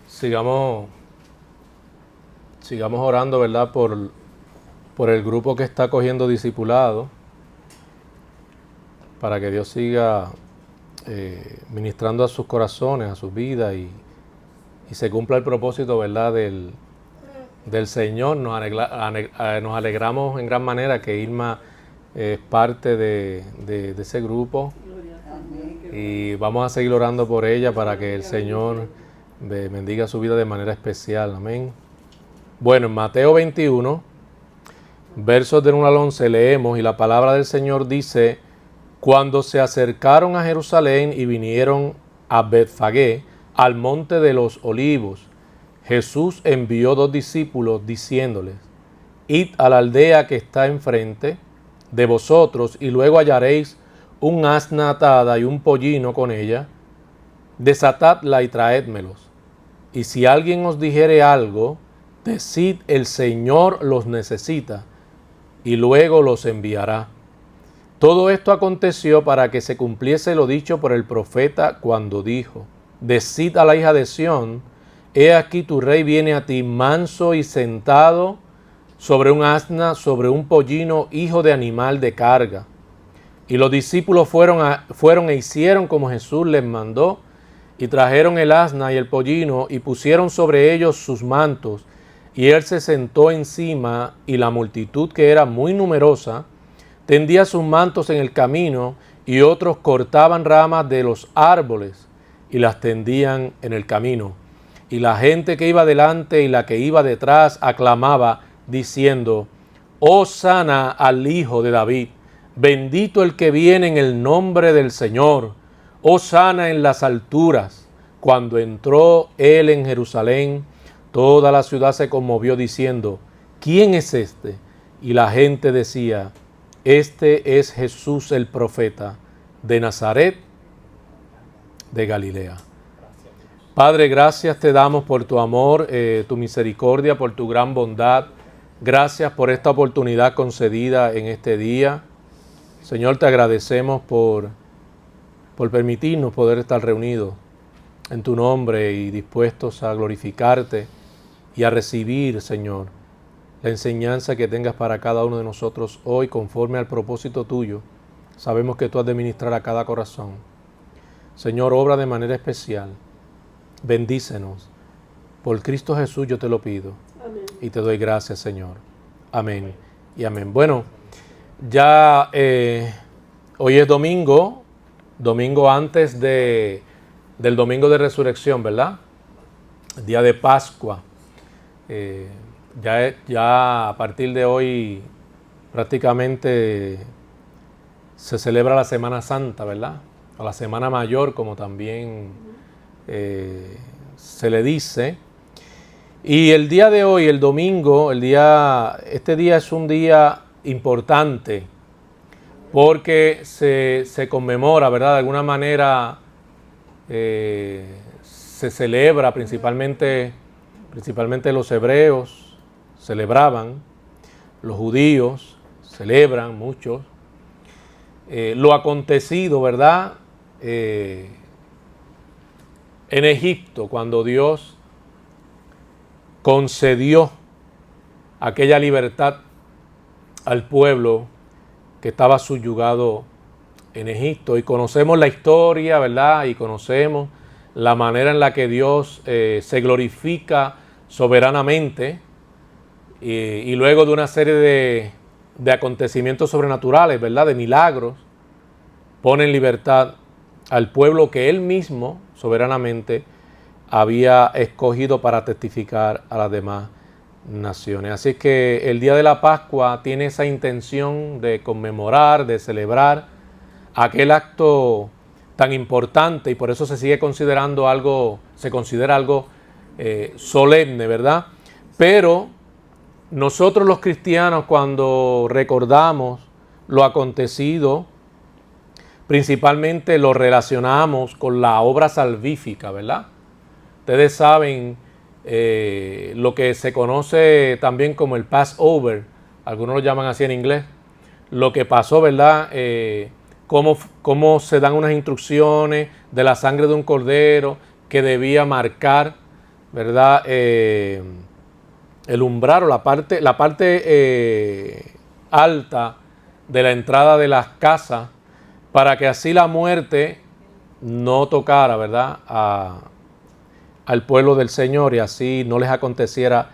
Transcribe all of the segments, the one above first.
Sigamos orando, ¿verdad? Por el grupo que está cogiendo discipulado, para que Dios siga ministrando a sus corazones, a sus vidas y se cumpla el propósito, ¿verdad? Del Señor. Nos alegramos en gran manera que Irma es parte de ese grupo y vamos a seguir orando por ella para que el Señor bendiga su vida de manera especial. Amén. Bueno, en Mateo 21, versos del 1 al 11 leemos, y la palabra del Señor dice: cuando se acercaron a Jerusalén y vinieron a Betfagé, al monte de los olivos, Jesús envió 2 discípulos diciéndoles: id a la aldea que está enfrente de vosotros y luego hallaréis un asna atada y un pollino con ella, desatadla y traédmelos. Y si alguien os dijere algo, decid: el Señor los necesita, y luego los enviará. Todo esto aconteció para que se cumpliese lo dicho por el profeta cuando dijo: decid a la hija de Sión, he aquí tu rey viene a ti manso y sentado sobre un asna, sobre un pollino, hijo de animal de carga. Y los discípulos fueron e hicieron como Jesús les mandó, y trajeron el asna y el pollino, y pusieron sobre ellos sus mantos, y él se sentó encima, y la multitud, que era muy numerosa, tendía sus mantos en el camino, y otros cortaban ramas de los árboles, y las tendían en el camino. Y la gente que iba delante y la que iba detrás aclamaba, diciendo: Hosana al Hijo de David, bendito el que viene en el nombre del Señor, Hosana en las alturas. Cuando entró él en Jerusalén, toda la ciudad se conmovió diciendo: ¿quién es este? Y la gente decía: este es Jesús el profeta, de Nazaret, de Galilea. Padre, gracias te damos por tu amor, tu misericordia, por tu gran bondad. Gracias por esta oportunidad concedida en este día. Señor, te agradecemos por permitirnos poder estar reunidos en tu nombre y dispuestos a glorificarte y a recibir, Señor, la enseñanza que tengas para cada uno de nosotros hoy conforme al propósito tuyo. Sabemos que tú has de ministrar a cada corazón. Señor, obra de manera especial. Bendícenos. Por Cristo Jesús yo te lo pido. Amén. Y te doy gracias, Señor. Amén y amén. Bueno, ya hoy es domingo antes del domingo de resurrección, ¿verdad? Día de Pascua. Ya a partir de hoy prácticamente se celebra la Semana Santa, ¿verdad? O la Semana Mayor, como también se le dice. Y el día de hoy, el domingo, este día es un día importante porque se conmemora, ¿verdad? De alguna manera se celebra, principalmente los hebreos celebraban, los judíos celebran, muchos, lo acontecido, ¿verdad? En Egipto, cuando Dios concedió aquella libertad al pueblo que estaba subyugado en Egipto. Y conocemos la historia, ¿verdad? Y conocemos la manera en la que Dios se glorifica soberanamente y luego de una serie de acontecimientos sobrenaturales, ¿verdad? De milagros, pone en libertad al pueblo que Él mismo soberanamente había escogido para testificar a las demás naciones. Así que el día de la Pascua tiene esa intención de conmemorar, de celebrar aquel acto tan importante, y por eso se sigue considerando algo, se considera algo solemne, ¿verdad? Pero nosotros los cristianos, cuando recordamos lo acontecido, principalmente lo relacionamos con la obra salvífica, ¿verdad? Ustedes saben lo que se conoce también como el Passover, algunos lo llaman así en inglés, lo que pasó, ¿verdad? Cómo se dan unas instrucciones de la sangre de un cordero que debía marcar, ¿verdad? El umbral o la parte alta de la entrada de las casas, para que así la muerte no tocara, ¿verdad?, al pueblo del Señor y así no les aconteciera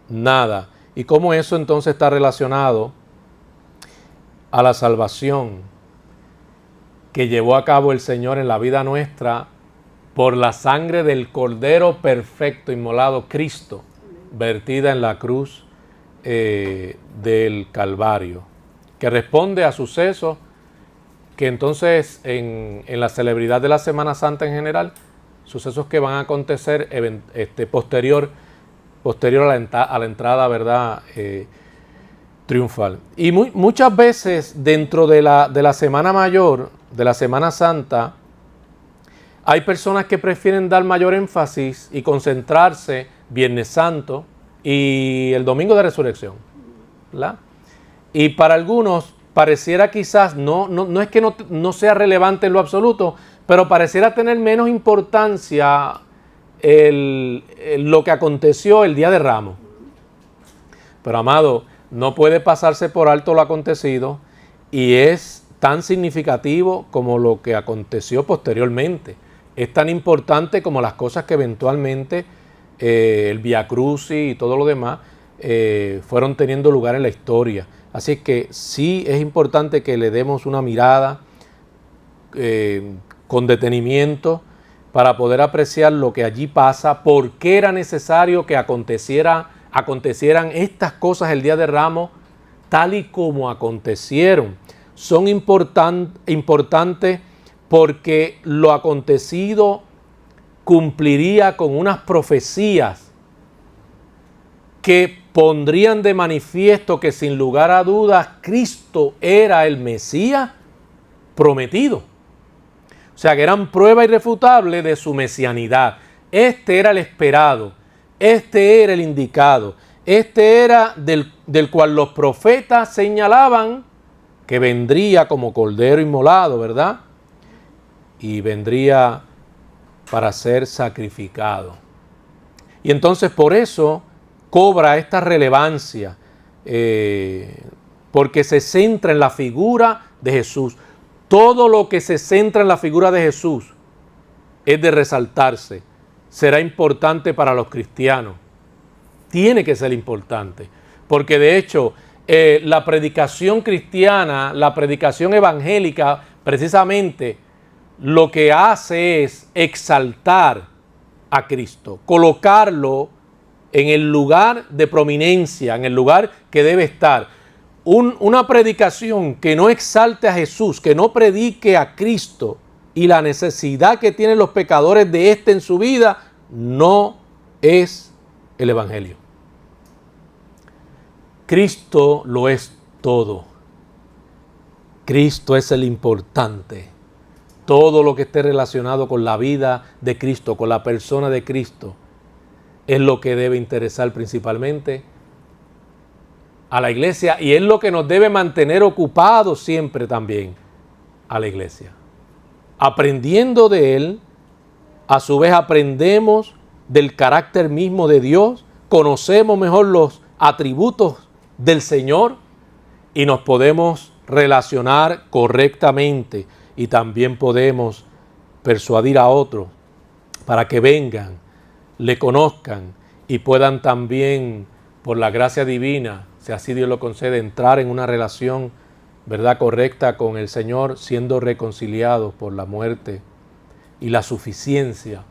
nada. Y cómo eso entonces está relacionado a la salvación que llevó a cabo el Señor en la vida nuestra por la sangre del Cordero perfecto inmolado, Cristo, vertida en la cruz del Calvario, que responde a sucesos que entonces en la celebridad de la Semana Santa en general, sucesos que van a acontecer posterior a la entrada, ¿verdad?, triunfal. Y muchas veces dentro de la Semana Mayor, de la Semana Santa, hay personas que prefieren dar mayor énfasis y concentrarse Viernes Santo y el Domingo de Resurrección, ¿verdad? Y para algunos pareciera quizás, no es que no sea relevante en lo absoluto, pero pareciera tener menos importancia lo que aconteció el Día de Ramos. Pero amado, no puede pasarse por alto lo acontecido y es tan significativo como lo que aconteció posteriormente. Es tan importante como las cosas que eventualmente el Vía Crucis y todo lo demás fueron teniendo lugar en la historia. Así que sí es importante que le demos una mirada con detenimiento para poder apreciar lo que allí pasa, por qué era necesario que acontecieran estas cosas el Día de Ramos tal y como acontecieron. Son importantes porque lo acontecido cumpliría con unas profecías que pondrían de manifiesto que sin lugar a dudas Cristo era el Mesías prometido. O sea, que eran prueba irrefutable de su mesianidad. Este era el esperado, este era el indicado, este era del cual los profetas señalaban que vendría como cordero inmolado, ¿verdad? Y vendría para ser sacrificado. Y entonces por eso cobra esta relevancia, porque se centra en la figura de Jesús. Todo lo que se centra en la figura de Jesús es de resaltarse. Será importante para los cristianos. Tiene que ser importante. Porque de hecho, la predicación cristiana, la predicación evangélica, precisamente lo que hace es exaltar a Cristo, colocarlo en el lugar de prominencia, en el lugar que debe estar. Una predicación que no exalte a Jesús, que no predique a Cristo y la necesidad que tienen los pecadores de en su vida, no es el Evangelio. Cristo lo es todo. Cristo es el importante. Todo lo que esté relacionado con la vida de Cristo, con la persona de Cristo, es lo que debe interesar principalmente a la iglesia y es lo que nos debe mantener ocupados siempre también a la iglesia. Aprendiendo de Él, a su vez aprendemos del carácter mismo de Dios, conocemos mejor los atributos del Señor y nos podemos relacionar correctamente y también podemos persuadir a otros para que vengan, le conozcan y puedan también, por la gracia divina, si así Dios lo concede, entrar en una relación, ¿verdad?, correcta con el Señor, siendo reconciliados por la muerte y la suficiencia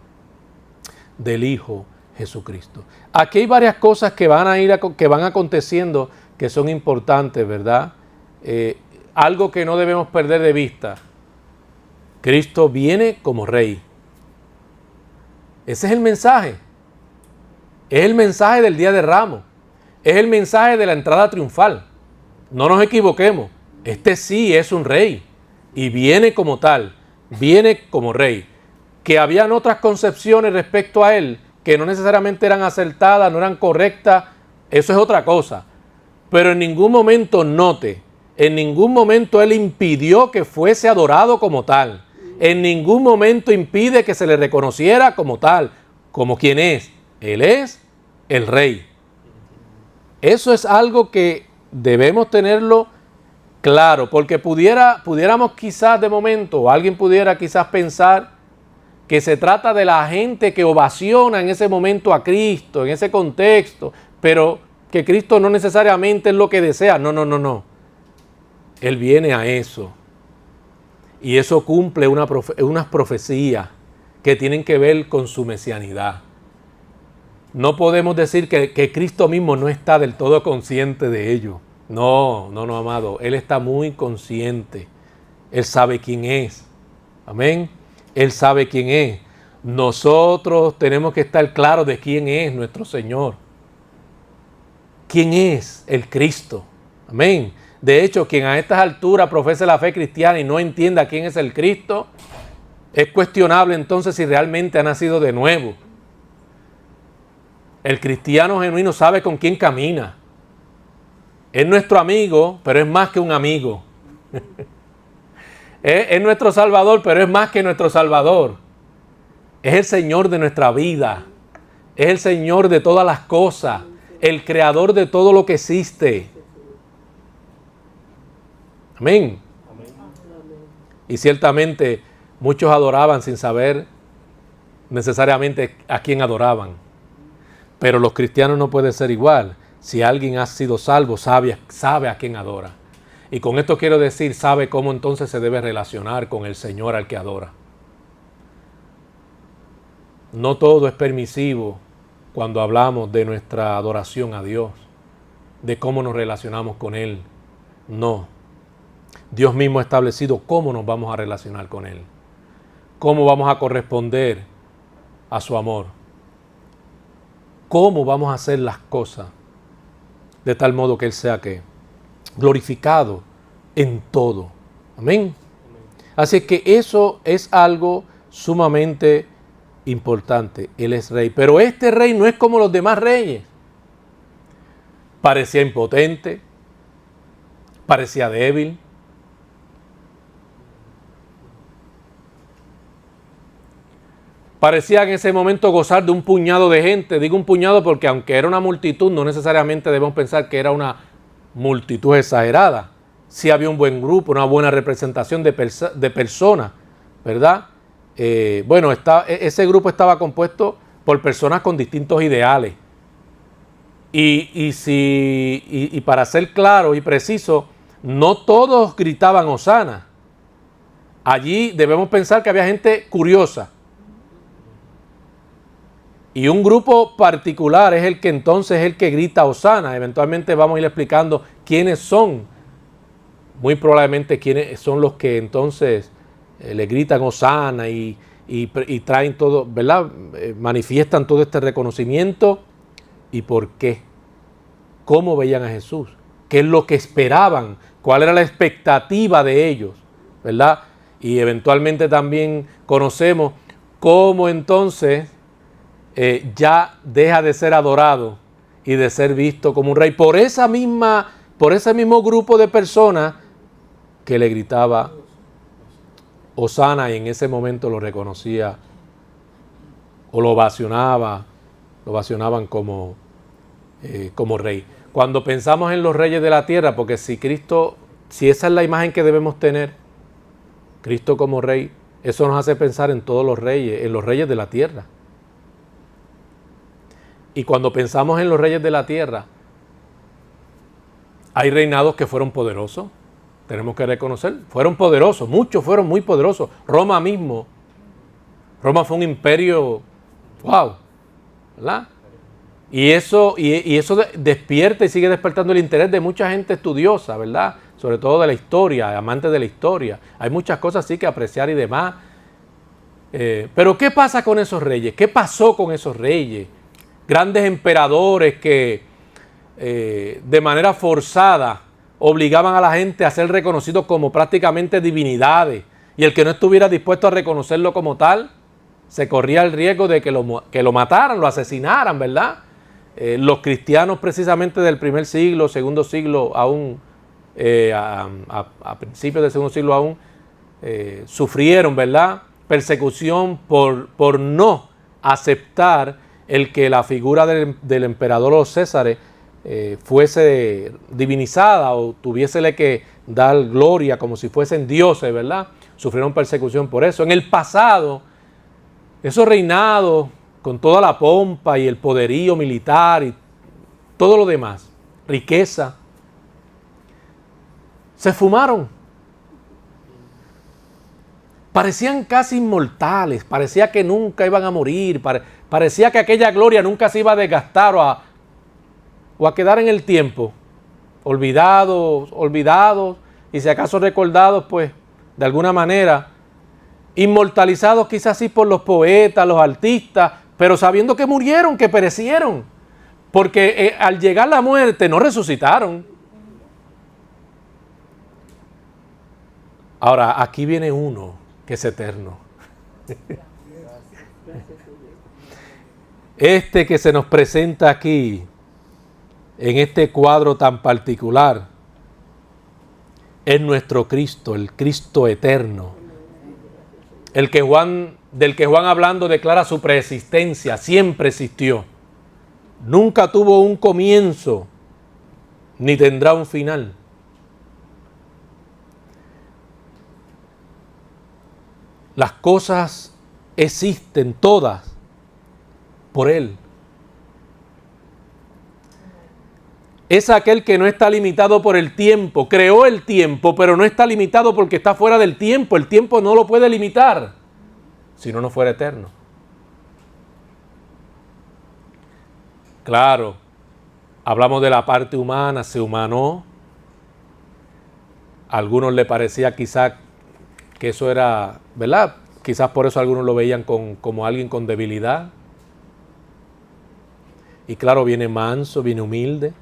del Hijo Jesucristo. Aquí hay varias cosas que van aconteciendo que son importantes, ¿verdad? Algo que no debemos perder de vista. Cristo viene como Rey. Ese es el mensaje. Es el mensaje del Día de Ramos. Es el mensaje de la entrada triunfal. No nos equivoquemos. Este sí es un rey. Y viene como tal. Viene como rey. Que habían otras concepciones respecto a él que no necesariamente eran acertadas, no eran correctas, eso es otra cosa. Pero en ningún momento, note, en ningún momento él impidió que fuese adorado como tal. En ningún momento impide que se le reconociera como tal, como quien es. Él es el Rey. Eso es algo que debemos tenerlo claro, porque pudiéramos quizás de momento, o alguien pudiera quizás pensar que se trata de la gente que ovaciona en ese momento a Cristo, en ese contexto, pero que Cristo no necesariamente es lo que desea. No, no, no, no. Él viene a eso. Y eso cumple unas profecías que tienen que ver con su mesianidad. No podemos decir que Cristo mismo no está del todo consciente de ello. No, no, no, amado. Él está muy consciente. Él sabe quién es. Amén. Él sabe quién es. Nosotros tenemos que estar claros de quién es nuestro Señor. ¿Quién es el Cristo? Amén. De hecho, quien a estas alturas profese la fe cristiana y no entienda quién es el Cristo, es cuestionable entonces si realmente ha nacido de nuevo. El cristiano genuino sabe con quién camina. Es nuestro amigo, pero es más que un amigo. Es nuestro Salvador, pero es más que nuestro Salvador. Es el Señor de nuestra vida. Es el Señor de todas las cosas. El creador de todo lo que existe. Amén. Y ciertamente muchos adoraban sin saber necesariamente a quién adoraban. Pero los cristianos no pueden ser igual. Si alguien ha sido salvo, sabe a quién adora. Y con esto quiero decir, sabe cómo entonces se debe relacionar con el Señor al que adora. No todo es permisivo cuando hablamos de nuestra adoración a Dios, de cómo nos relacionamos con Él. No. Dios mismo ha establecido cómo nos vamos a relacionar con Él. Cómo vamos a corresponder a su amor. Cómo vamos a hacer las cosas de tal modo que Él sea que glorificado en todo. Amén. Así que eso es algo sumamente importante. Él es rey. Pero este rey no es como los demás reyes. Parecía impotente. Parecía débil. Parecía en ese momento gozar de un puñado de gente. Digo un puñado porque aunque era una multitud, no necesariamente debemos pensar que era una multitud exagerada. Sí había un buen grupo, una buena representación de personas, ¿verdad? Ese grupo estaba compuesto por personas con distintos ideales. Y para ser claro y preciso, no todos gritaban Hosana. Allí debemos pensar que había gente curiosa. Y un grupo particular es el que entonces es el que grita Hosana. Eventualmente vamos a ir explicando quiénes son. Muy probablemente quiénes son los que entonces le gritan Hosana y traen todo, ¿verdad? Manifiestan todo este reconocimiento. ¿Y por qué? ¿Cómo veían a Jesús? ¿Qué es lo que esperaban? ¿Cuál era la expectativa de ellos? ¿Verdad? Y eventualmente también conocemos cómo entonces ya deja de ser adorado y de ser visto como un rey por ese mismo grupo de personas que le gritaba Hosana y en ese momento lo reconocía o lo ovacionaban como rey. Cuando pensamos en los reyes de la tierra, porque si esa es la imagen que debemos tener, Cristo como rey, eso nos hace pensar en todos los reyes, en los reyes de la tierra. Y cuando pensamos en los reyes de la tierra, hay reinados que fueron poderosos, tenemos que reconocer, fueron poderosos, muchos fueron muy poderosos. Roma fue un imperio, wow, ¿verdad? Y eso despierta y sigue despertando el interés de mucha gente estudiosa, ¿verdad? Sobre todo de la historia, amantes de la historia. Hay muchas cosas sí que apreciar y demás. Pero ¿qué pasa con esos reyes? ¿Qué pasó con esos reyes? Grandes emperadores que de manera forzada obligaban a la gente a ser reconocidos como prácticamente divinidades. Y el que no estuviera dispuesto a reconocerlo como tal, se corría el riesgo de que lo mataran, lo asesinaran, ¿verdad? Los cristianos precisamente del primer siglo, segundo siglo, aún a principios del segundo siglo aún, sufrieron, ¿verdad?, persecución por no aceptar el que la figura del emperador o los Césares fuese divinizada o tuviésele que dar gloria como si fuesen dioses, ¿verdad? Sufrieron persecución por eso. En el pasado, esos reinados con toda la pompa y el poderío militar y todo lo demás, riqueza, se esfumaron. Parecían casi inmortales, parecía que nunca iban a morir, parecía que aquella gloria nunca se iba a desgastar o a quedar en el tiempo, olvidados, y si acaso recordados, pues, de alguna manera, inmortalizados quizás sí por los poetas, los artistas, pero sabiendo que murieron, que perecieron, porque al llegar la muerte no resucitaron. Ahora, aquí viene uno que es eterno. Este que se nos presenta aquí, en este cuadro tan particular, es nuestro Cristo, el Cristo eterno. Del que Juan hablando declara su preexistencia, siempre existió. Nunca tuvo un comienzo, ni tendrá un final. Las cosas existen todas por Él. Es aquel que no está limitado por el tiempo. Creó el tiempo, pero no está limitado porque está fuera del tiempo. El tiempo no lo puede limitar, si no fuera eterno. Claro, hablamos de la parte humana, se humanó. A algunos le parecía quizás que eso era, ¿verdad? Quizás por eso algunos lo veían como alguien con debilidad. Y claro, viene manso, viene humilde.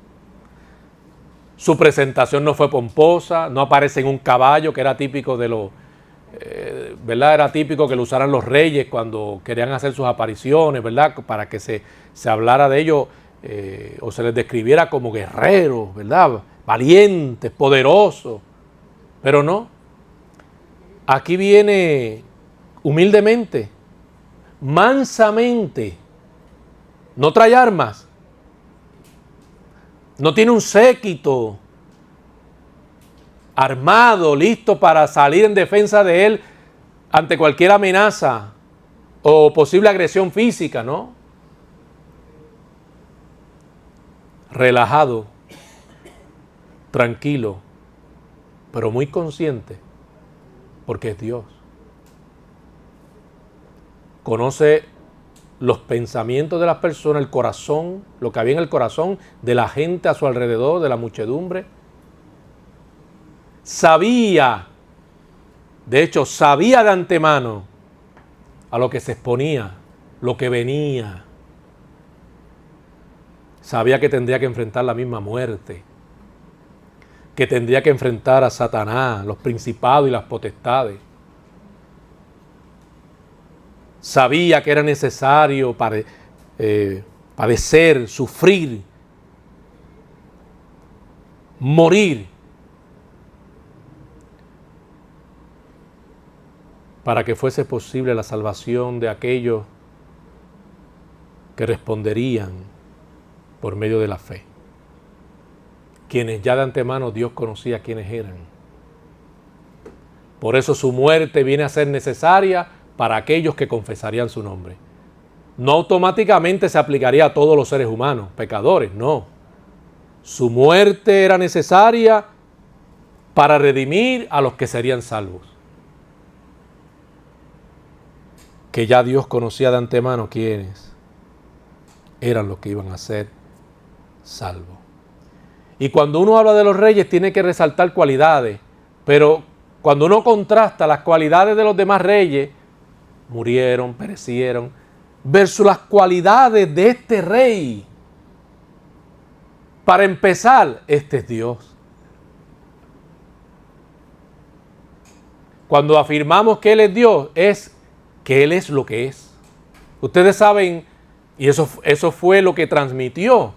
Su presentación no fue pomposa, no aparece en un caballo, que era típico de los, ¿verdad? Era típico que lo usaran los reyes cuando querían hacer sus apariciones, ¿verdad? Para que se hablara de ellos o se les describiera como guerreros, ¿verdad? Valientes, poderosos. Pero no. Aquí viene humildemente, mansamente. No trae armas. No tiene un séquito armado, listo para salir en defensa de él ante cualquier amenaza o posible agresión física, ¿no? Relajado, tranquilo, pero muy consciente, porque es Dios. Conoce los pensamientos de las personas, el corazón, lo que había en el corazón de la gente a su alrededor, de la muchedumbre. Sabía, de hecho, sabía de antemano a lo que se exponía, lo que venía. Sabía que tendría que enfrentar la misma muerte, que tendría que enfrentar a Satanás, los principados y las potestades. Sabía que era necesario padecer, sufrir, morir, para que fuese posible la salvación de aquellos que responderían por medio de la fe. Quienes ya de antemano Dios conocía quiénes eran. Por eso su muerte viene a ser necesaria para aquellos que confesarían su nombre. No automáticamente se aplicaría a todos los seres humanos, pecadores, no. Su muerte era necesaria para redimir a los que serían salvos. Que ya Dios conocía de antemano quiénes eran los que iban a ser salvos. Y cuando uno habla de los reyes tiene que resaltar cualidades, pero cuando uno contrasta las cualidades de los demás reyes, murieron, perecieron, versus las cualidades de este rey. Para empezar, este es Dios. Cuando afirmamos que Él es Dios, es que Él es lo que es. Ustedes saben, y eso fue lo que transmitió.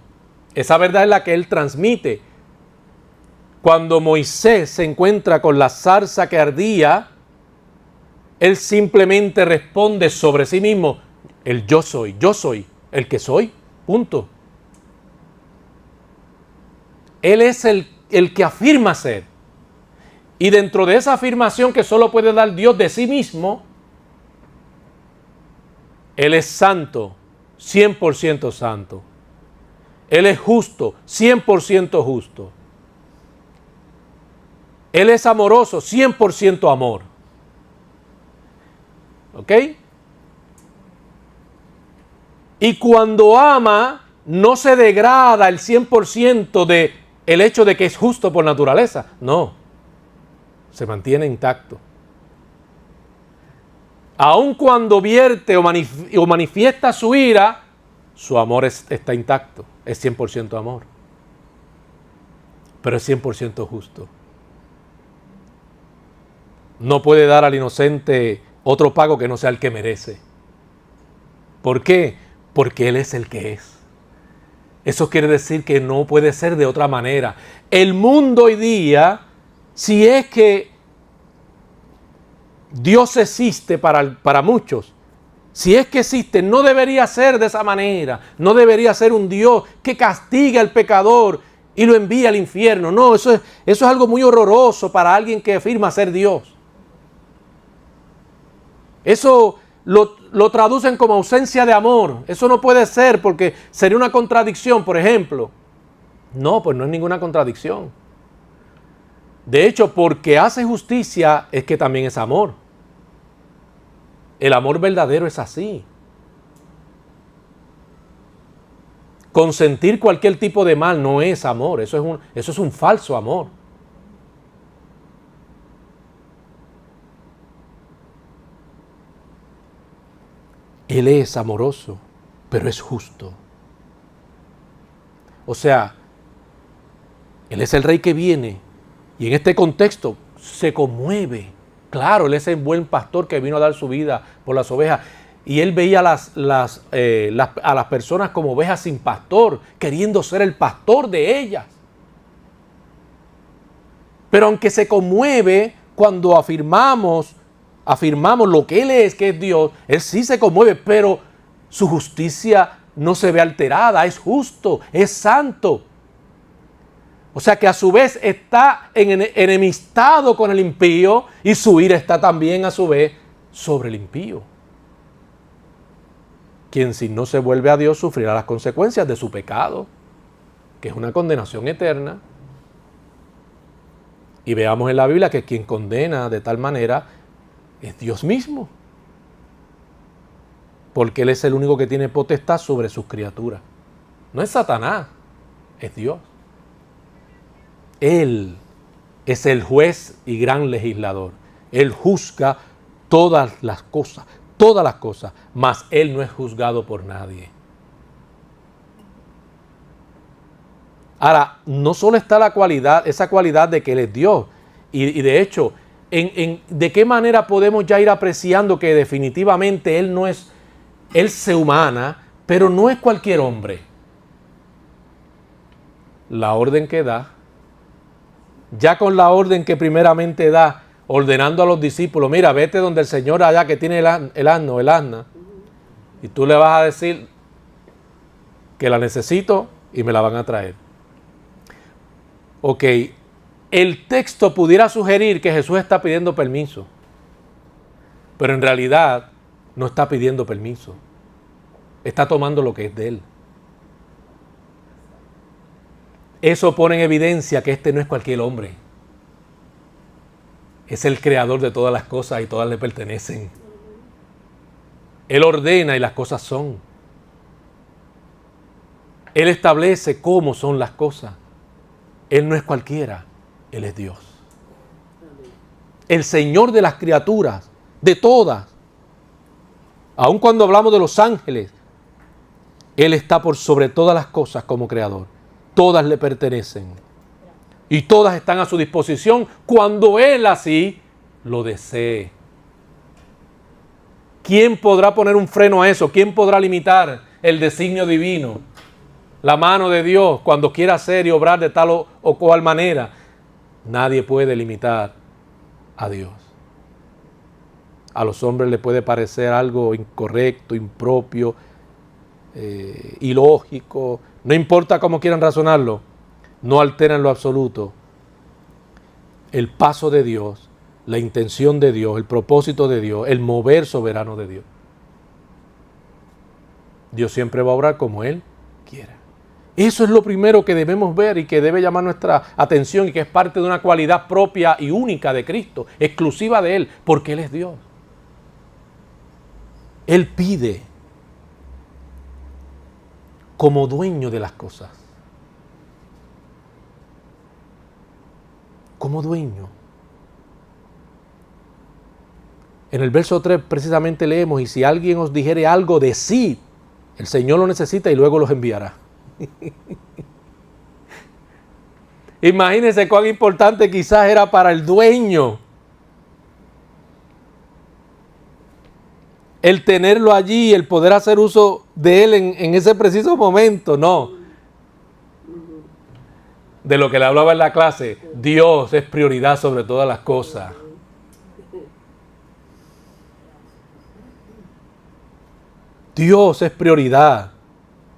Esa verdad es la que él transmite. Cuando Moisés se encuentra con la zarza que ardía, él simplemente responde sobre sí mismo, el yo soy el que soy, punto. Él es el que afirma ser. Y dentro de esa afirmación que solo puede dar Dios de sí mismo, Él es santo, 100% santo. Él es justo, 100% justo. Él es amoroso, 100% amor. ¿Ok? Y cuando ama, no se degrada el 100% de el hecho de que es justo por naturaleza. No, se mantiene intacto. Aun cuando vierte o manifiesta su ira, su amor está intacto. Es 100% amor. Pero es 100% justo. No puede dar al inocente otro pago que no sea el que merece. ¿Por qué? Porque Él es el que es. Eso quiere decir que no puede ser de otra manera. El mundo hoy día, si es que Dios existe para muchos, si es que existe, no debería ser de esa manera. No debería ser un Dios que castiga al pecador y lo envía al infierno. No, eso es algo muy horroroso para alguien que afirma ser Dios. Eso lo traducen como ausencia de amor. Eso no puede ser porque sería una contradicción, por ejemplo. No, pues no es ninguna contradicción. De hecho, porque hace justicia es que también es amor. El amor verdadero es así. Consentir cualquier tipo de mal no es amor. Eso es un falso amor. Él es amoroso, pero es justo. O sea, Él es el rey que viene y en este contexto se conmueve. Claro, Él es el buen pastor que vino a dar su vida por las ovejas. Y Él veía a las personas como ovejas sin pastor, queriendo ser el pastor de ellas. Pero aunque se conmueve cuando afirmamos lo que Él es, que es Dios, Él sí se conmueve, pero su justicia no se ve alterada, es justo, es santo. O sea que a su vez está enemistado con el impío y su ira está también a su vez sobre el impío. Quien si no se vuelve a Dios sufrirá las consecuencias de su pecado, que es una condenación eterna. Y veamos en la Biblia que quien condena de tal manera es Dios mismo. Porque Él es el único que tiene potestad sobre sus criaturas. No es Satanás, es Dios. Él es el juez y gran legislador. Él juzga todas las cosas, mas Él no es juzgado por nadie. Ahora, no solo está esa cualidad de que Él es Dios, y de hecho, ¿de qué manera podemos ya ir apreciando que definitivamente Él se humana, pero no es cualquier hombre? La orden que da, ya con la orden que primeramente da, ordenando a los discípulos, mira, vete donde el Señor allá que tiene el asna, y tú le vas a decir que la necesito y me la van a traer. Ok, el texto pudiera sugerir que Jesús está pidiendo permiso, pero en realidad no está pidiendo permiso. Está tomando lo que es de Él. Eso pone en evidencia que este no es cualquier hombre. Es el creador de todas las cosas y todas le pertenecen. Él ordena y las cosas son. Él establece cómo son las cosas. Él no es cualquiera, Él es Dios. El Señor de las criaturas, de todas. Aun cuando hablamos de los ángeles, Él está por sobre todas las cosas como creador. Todas le pertenecen. Y todas están a su disposición cuando Él así lo desee. ¿Quién podrá poner un freno a eso? ¿Quién podrá limitar el designio divino? La mano de Dios cuando quiera hacer y obrar de tal o cual manera. Nadie puede limitar a Dios. A los hombres les puede parecer algo incorrecto, impropio, ilógico. No importa cómo quieran razonarlo, no altera en lo absoluto el paso de Dios, la intención de Dios, el propósito de Dios, el mover soberano de Dios. Dios siempre va a obrar como Él quiera. Eso es lo primero que debemos ver y que debe llamar nuestra atención y que es parte de una cualidad propia y única de Cristo, exclusiva de Él, porque Él es Dios. Él pide como dueño de las cosas. Como dueño. En el verso 3 precisamente leemos, y si alguien os dijere algo, decid, el Señor lo necesita y luego los enviará. Imagínense cuán importante quizás era para el dueño el tenerlo allí, el poder hacer uso de él en ese preciso momento. No. De lo que le hablaba en la clase, Dios es prioridad sobre todas las cosas. Dios es prioridad.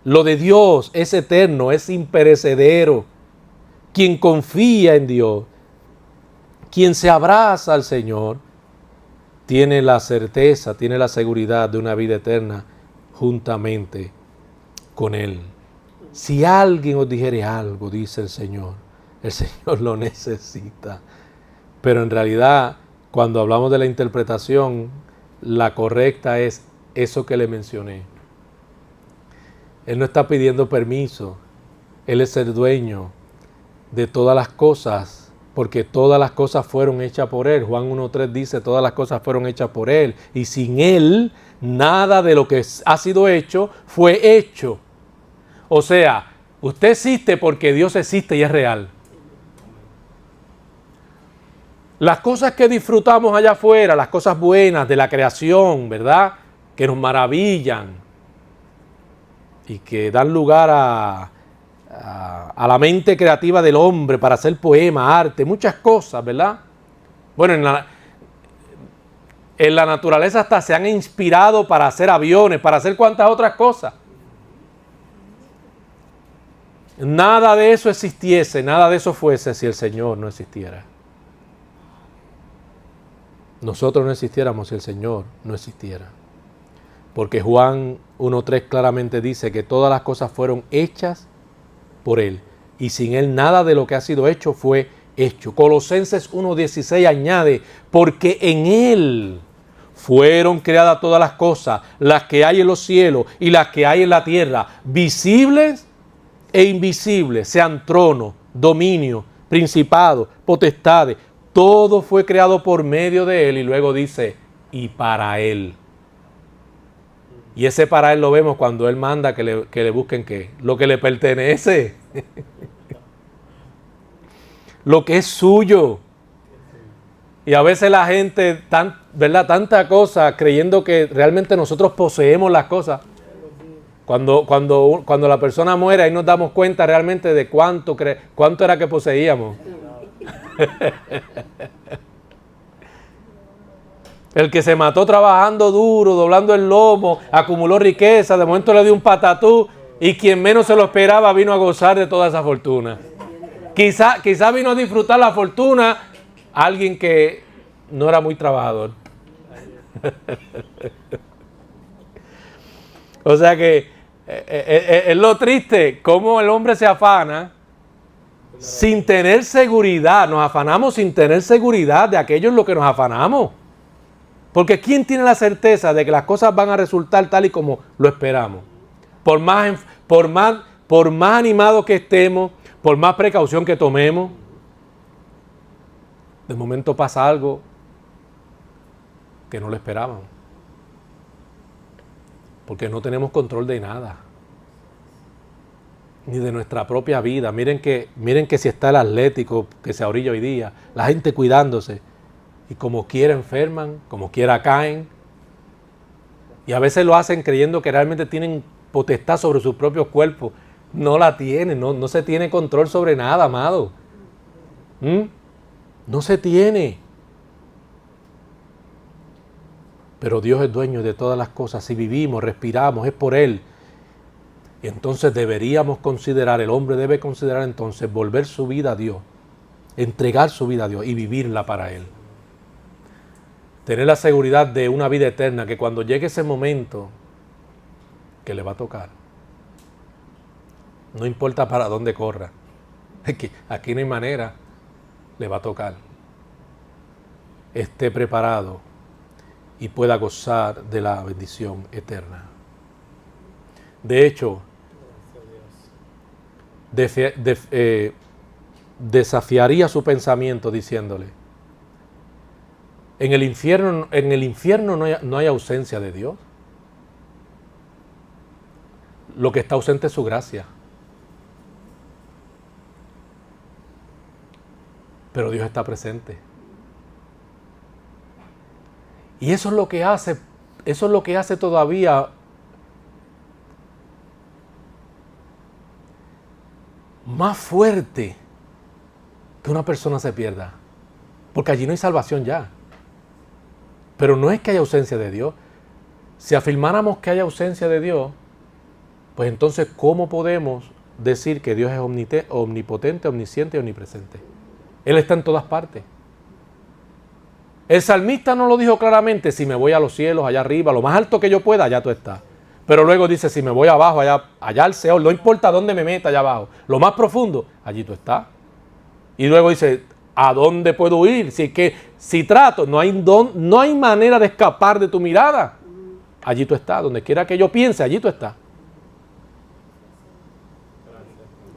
Lo de Dios es eterno, es imperecedero. Quien confía en Dios, quien se abraza al Señor, tiene la certeza, tiene la seguridad de una vida eterna juntamente con Él. Si alguien os dijere algo, dice el Señor lo necesita. Pero en realidad, cuando hablamos de la interpretación, la correcta es eso que le mencioné. Él no está pidiendo permiso. Él es el dueño de todas las cosas, porque todas las cosas fueron hechas por Él. Juan 1.3 dice, todas las cosas fueron hechas por Él. Y sin Él, nada de lo que ha sido hecho fue hecho. O sea, usted existe porque Dios existe y es real. Las cosas que disfrutamos allá afuera, las cosas buenas de la creación, ¿verdad? Que nos maravillan y que dan lugar a la mente creativa del hombre para hacer poema, arte, muchas cosas, ¿verdad? Bueno, en la naturaleza hasta se han inspirado para hacer aviones, para hacer cuantas otras cosas. Nada de eso existiese, nada de eso fuese si el Señor no existiera. Nosotros no existiéramos si el Señor no existiera. Porque Juan 1.3 claramente dice que todas las cosas fueron hechas por Él. Y sin Él nada de lo que ha sido hecho fue hecho. Colosenses 1.16 añade, porque en Él fueron creadas todas las cosas, las que hay en los cielos y las que hay en la tierra, visibles e invisibles, sean tronos, dominio, principados, potestades. Todo fue creado por medio de Él y luego dice, y para Él. Y ese para Él lo vemos cuando Él manda que le busquen ¿qué? Lo que le pertenece. Lo que es suyo. Y a veces la gente, ¿verdad? Tanta cosa creyendo que realmente nosotros poseemos las cosas. Cuando la persona muere, ahí nos damos cuenta realmente de cuánto era que poseíamos. El que se mató trabajando duro, doblando el lomo, acumuló riqueza, de momento le dio un patatú y quien menos se lo esperaba vino a gozar de toda esa fortuna. Quizá vino a disfrutar la fortuna alguien que no era muy trabajador. O sea que es lo triste, cómo el hombre se afana sin tener seguridad. Nos afanamos sin tener seguridad de aquello en lo que nos afanamos. Porque ¿quién tiene la certeza de que las cosas van a resultar tal y como lo esperamos? Por más animados que estemos, por más precaución que tomemos, de momento pasa algo que no lo esperábamos. Porque no tenemos control de nada. Ni de nuestra propia vida. Miren que si está el atlético que se orilla hoy día, la gente cuidándose. Y como quiera enferman, como quiera caen. Y a veces lo hacen creyendo que realmente tienen potestad sobre sus propios cuerpos. No la tienen, no se tiene control sobre nada, amado. No se tiene. Pero Dios es dueño de todas las cosas. Si vivimos, respiramos, es por Él. Y entonces deberíamos considerar, el hombre debe considerar entonces volver su vida a Dios, entregar su vida a Dios y vivirla para Él. Tener la seguridad de una vida eterna, que cuando llegue ese momento que le va a tocar, no importa para dónde corra, aquí no hay manera, le va a tocar. Esté preparado y pueda gozar de la bendición eterna. De hecho, desafiaría su pensamiento diciéndole, en el infierno no hay ausencia de Dios. Lo que está ausente es su gracia. Pero Dios está presente. Y eso es lo que hace todavía más fuerte que una persona se pierda. Porque allí no hay salvación ya. Pero no es que haya ausencia de Dios. Si afirmáramos que hay ausencia de Dios, pues entonces, ¿cómo podemos decir que Dios es omnipotente, omnisciente y omnipresente? Él está en todas partes. El salmista no lo dijo claramente, si me voy a los cielos, allá arriba, lo más alto que yo pueda, allá tú estás. Pero luego dice, si me voy abajo, allá al Seol, no importa dónde me meta allá abajo, lo más profundo, allí tú estás. Y luego dice, ¿a dónde puedo ir? Si trato, no hay manera de escapar de tu mirada. Allí tú estás, donde quiera que yo piense, allí tú estás.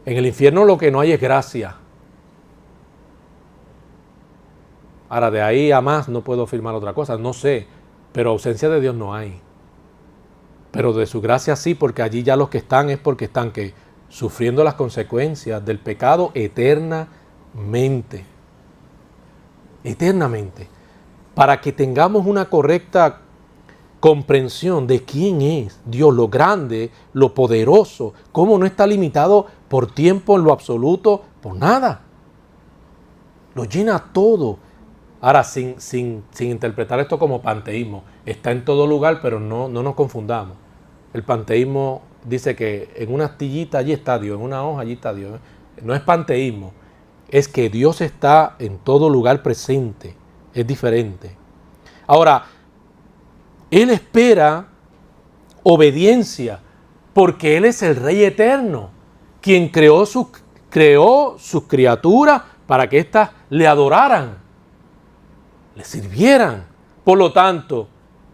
En el infierno lo que no hay es gracia. Ahora, de ahí a más no puedo afirmar otra cosa, no sé, pero ausencia de Dios no hay. Pero de su gracia sí, porque allí ya los que están es porque están ¿qué? Sufriendo las consecuencias del pecado eternamente. Eternamente. Para que tengamos una correcta comprensión de quién es Dios, lo grande, lo poderoso, cómo no está limitado por tiempo en lo absoluto, por nada. Lo llena todo. Ahora, sin interpretar esto como panteísmo, está en todo lugar, pero no nos confundamos. El panteísmo dice que en una astillita allí está Dios, en una hoja allí está Dios. No es panteísmo, es que Dios está en todo lugar presente, es diferente. Ahora, Él espera obediencia, porque Él es el Rey eterno, quien creó sus criaturas para que éstas le adoraran, le sirvieran. Por lo tanto,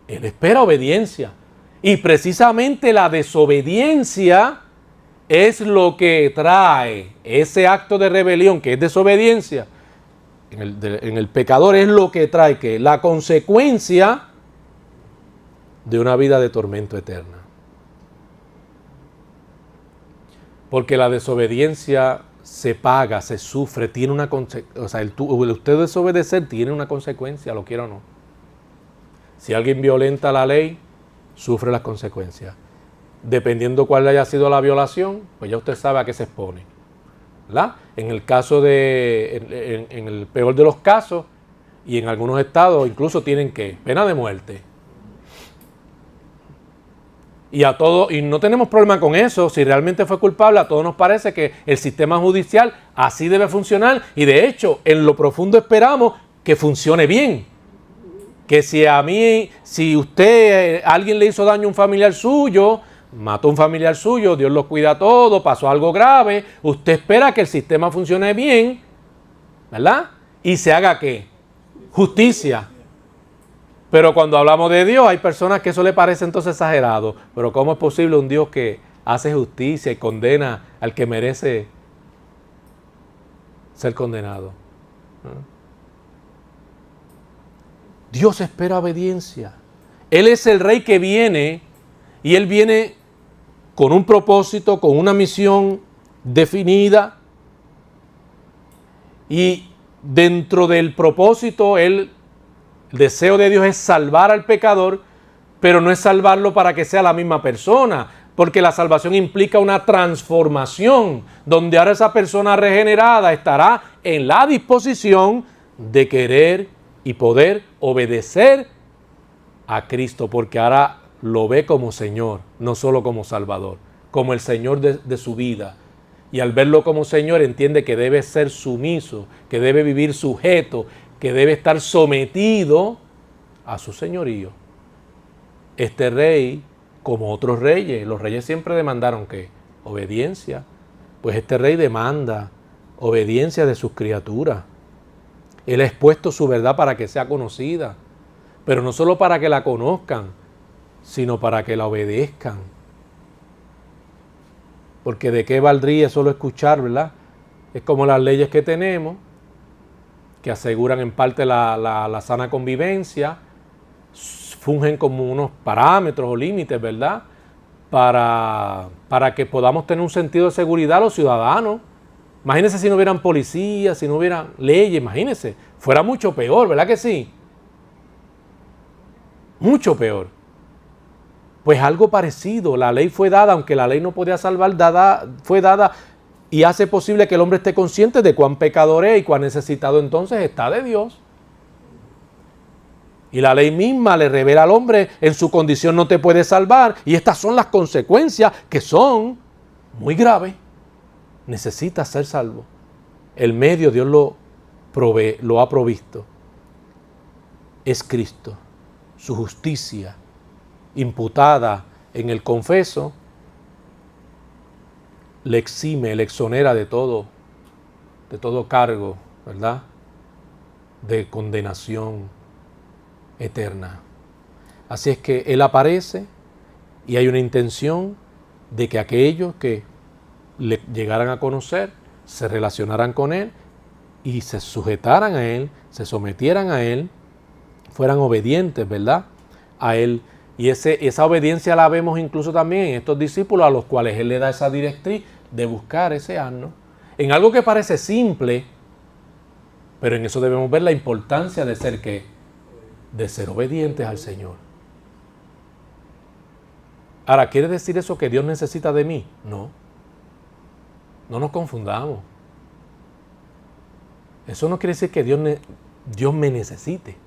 Él espera obediencia. Y precisamente la desobediencia es lo que trae ese acto de rebelión, que es desobediencia, en el pecador es lo que trae que la consecuencia de una vida de tormento eterna. Porque la desobediencia se paga, se sufre, tiene una consecuencia. O sea, el usted desobedecer tiene una consecuencia, lo quiera o no. Si alguien violenta la ley, sufre las consecuencias. Dependiendo cuál haya sido la violación, pues ya usted sabe a qué se expone, ¿verdad? En el caso en el peor de los casos, y en algunos estados incluso tienen que pena de muerte. Y no tenemos problema con eso. Si realmente fue culpable, a todos nos parece que el sistema judicial así debe funcionar, y de hecho en lo profundo esperamos que funcione bien. Que si alguien le hizo daño a un familiar suyo, mató a un familiar suyo, Dios lo cuida todo, pasó algo grave, usted espera que el sistema funcione bien, ¿verdad? Y se haga ¿qué? Justicia. Pero cuando hablamos de Dios, hay personas que eso le parece entonces exagerado. Pero ¿cómo es posible un Dios que hace justicia y condena al que merece ser condenado? Dios espera obediencia. Él es el Rey que viene, y Él viene con un propósito, con una misión definida. Y dentro del propósito, el deseo de Dios es salvar al pecador, pero no es salvarlo para que sea la misma persona, porque la salvación implica una transformación, donde ahora esa persona regenerada estará en la disposición de querer y poder obedecer a Cristo, porque ahora lo ve como Señor, no solo como Salvador, como el Señor de su vida. Y al verlo como Señor entiende que debe ser sumiso, que debe vivir sujeto, que debe estar sometido a su señorío. Este rey, como otros reyes, los reyes siempre demandaron ¿qué? Obediencia. Pues este rey demanda obediencia de sus criaturas. Él ha expuesto su verdad para que sea conocida, pero no solo para que la conozcan, sino para que la obedezcan. Porque de qué valdría solo escuchar, ¿verdad? Es como las leyes que tenemos, que aseguran en parte la sana convivencia, fungen como unos parámetros o límites, ¿verdad? Para que podamos tener un sentido de seguridad los ciudadanos. Imagínense si no hubieran policías, si no hubieran leyes, imagínense. Fuera mucho peor, ¿verdad que sí? Mucho peor. Pues algo parecido, la ley fue dada, aunque la ley no podía salvar, fue dada y hace posible que el hombre esté consciente de cuán pecador es y cuán necesitado entonces está de Dios. Y la ley misma le revela al hombre, en su condición no te puede salvar, y estas son las consecuencias que son muy graves. Necesitas ser salvo. El medio Dios lo provee, lo ha provisto. Es Cristo, su justicia imputada en el confeso, le exime, le exonera de todo cargo, ¿verdad? De condenación eterna. Así es que Él aparece y hay una intención de que aquellos que le llegaran a conocer, se relacionaran con Él y se sujetaran a Él, se sometieran a Él, fueran obedientes, ¿verdad? A Él. Y esa obediencia la vemos incluso también en estos discípulos a los cuales Él le da esa directriz de buscar ese asno. En algo que parece simple, pero en eso debemos ver la importancia de ser ¿qué? De ser obedientes al Señor. Ahora, ¿quiere decir eso que Dios necesita de mí? No. No nos confundamos. Eso no quiere decir que Dios me necesite.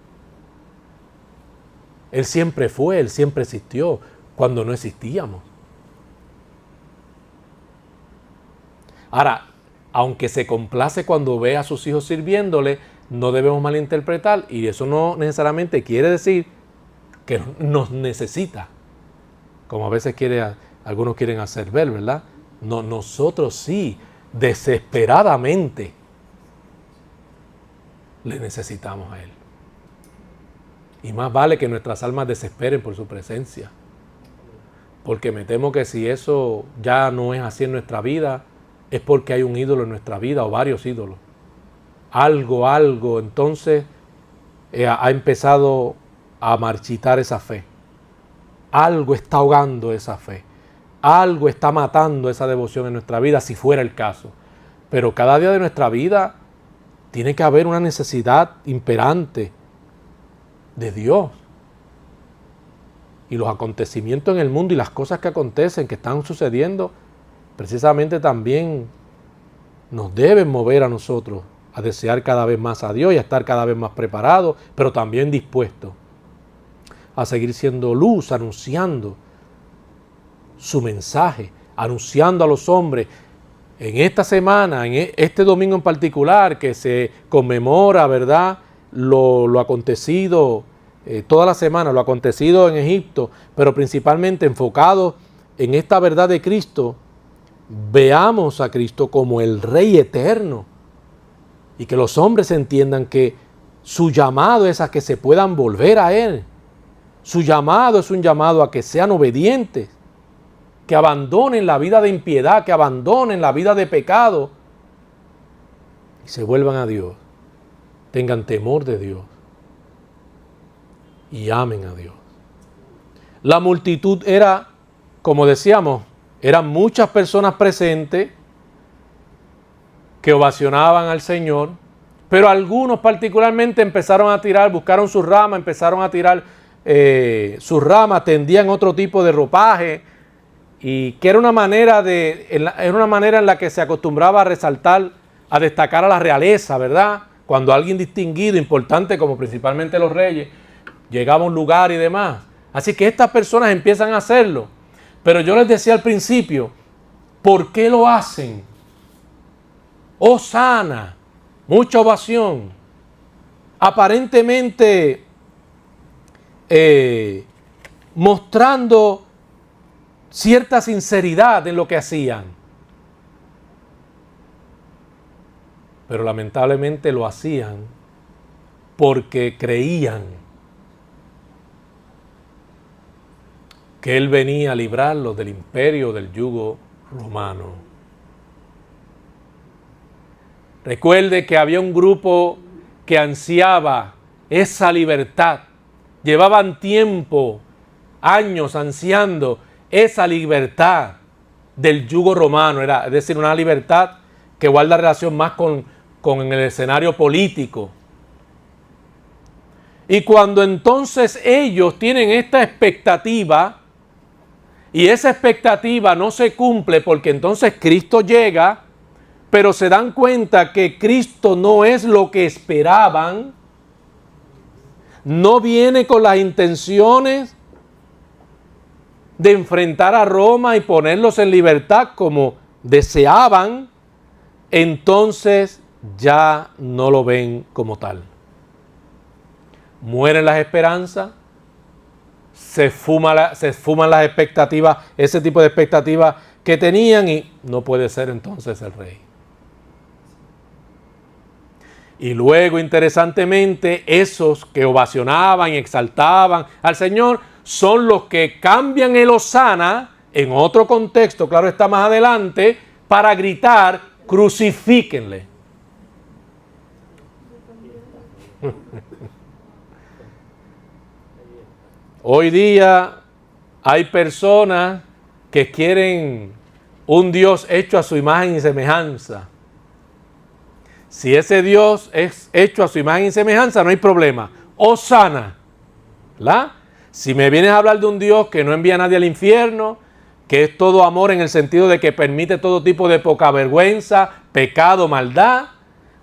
Él siempre fue, Él siempre existió cuando no existíamos. Ahora, aunque se complace cuando ve a sus hijos sirviéndole, no debemos malinterpretar, y eso no necesariamente quiere decir que nos necesita, como a veces algunos quieren hacer ver, ¿verdad? No, nosotros sí, desesperadamente le necesitamos a Él. Y más vale que nuestras almas desesperen por su presencia. Porque me temo que si eso ya no es así en nuestra vida, es porque hay un ídolo en nuestra vida o varios ídolos. Algo, entonces ha empezado a marchitar esa fe. Algo está ahogando esa fe. Algo está matando esa devoción en nuestra vida, si fuera el caso. Pero cada día de nuestra vida tiene que haber una necesidad imperante de Dios. Y los acontecimientos en el mundo y las cosas que acontecen, que están sucediendo, precisamente también nos deben mover a nosotros a desear cada vez más a Dios y a estar cada vez más preparados, pero también dispuestos a seguir siendo luz, anunciando su mensaje, anunciando a los hombres. En esta semana, en este domingo en particular, que se conmemora, ¿verdad?, lo acontecido, toda la semana, lo acontecido en Egipto, pero principalmente enfocado en esta verdad de Cristo, veamos a Cristo como el Rey eterno y que los hombres entiendan que su llamado es a que se puedan volver a Él. Su llamado es un llamado a que sean obedientes, que abandonen la vida de impiedad, que abandonen la vida de pecado y se vuelvan a Dios, tengan temor de Dios y amen a Dios. La multitud era, como decíamos, eran muchas personas presentes que ovacionaban al Señor, pero algunos particularmente empezaron a tirar, buscaron su rama, empezaron a tirar sus ramas tendían otro tipo de ropaje, y que era una manera en la que se acostumbraba a resaltar, a destacar a la realeza, ¿verdad? Cuando alguien distinguido, importante, como principalmente los reyes, llegaba a un lugar y demás. Así que estas personas empiezan a hacerlo. Pero yo les decía al principio, ¿por qué lo hacen? Hosana, mucha ovación. Aparentemente mostrando cierta sinceridad en lo que hacían. Pero lamentablemente lo hacían porque creían que Él venía a librarlos del imperio del yugo romano. Recuerde que había un grupo que ansiaba esa libertad. Llevaban tiempo, años ansiando esa libertad del yugo romano, es decir, una libertad que guarda relación más con el escenario político. Y cuando entonces ellos tienen esta expectativa, y esa expectativa no se cumple porque entonces Cristo llega, pero se dan cuenta que Cristo no es lo que esperaban, no viene con las intenciones de enfrentar a Roma y ponerlos en libertad como deseaban, entonces ya no lo ven como tal. Mueren las esperanzas, se fuman las expectativas, ese tipo de expectativas que tenían, y no puede ser entonces el rey. Y luego, interesantemente, esos que ovacionaban y exaltaban al Señor son los que cambian el hosana en otro contexto, claro está más adelante, para gritar, crucifíquenle. Hoy día hay personas que quieren un Dios hecho a su imagen y semejanza. Si ese Dios es hecho a su imagen y semejanza, no hay problema. Hosana, ¿verdad? Si me vienes a hablar de un Dios que no envía a nadie al infierno, que es todo amor en el sentido de que permite todo tipo de poca vergüenza, pecado, maldad,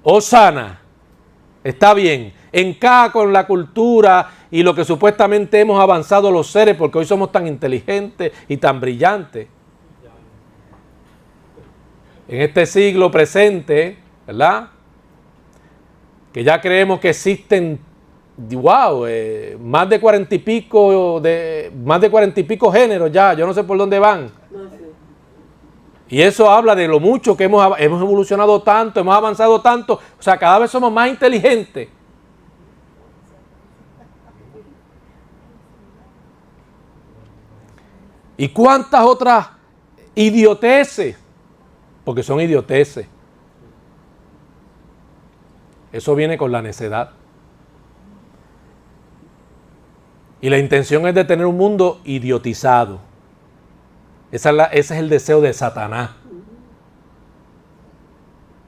hosana, está bien, encaja con la cultura y lo que supuestamente hemos avanzado los seres, porque hoy somos tan inteligentes y tan brillantes. En este siglo presente, ¿verdad?, que ya creemos que existen, más de 40 y pico géneros ya, yo no sé por dónde van. Y eso habla de lo mucho que hemos evolucionado tanto, hemos avanzado tanto, o sea, cada vez somos más inteligentes. ¿Y cuántas otras idioteces? Porque son idioteces. Eso viene con la necedad. Y la intención es de tener un mundo idiotizado. Ese es el deseo de Satanás.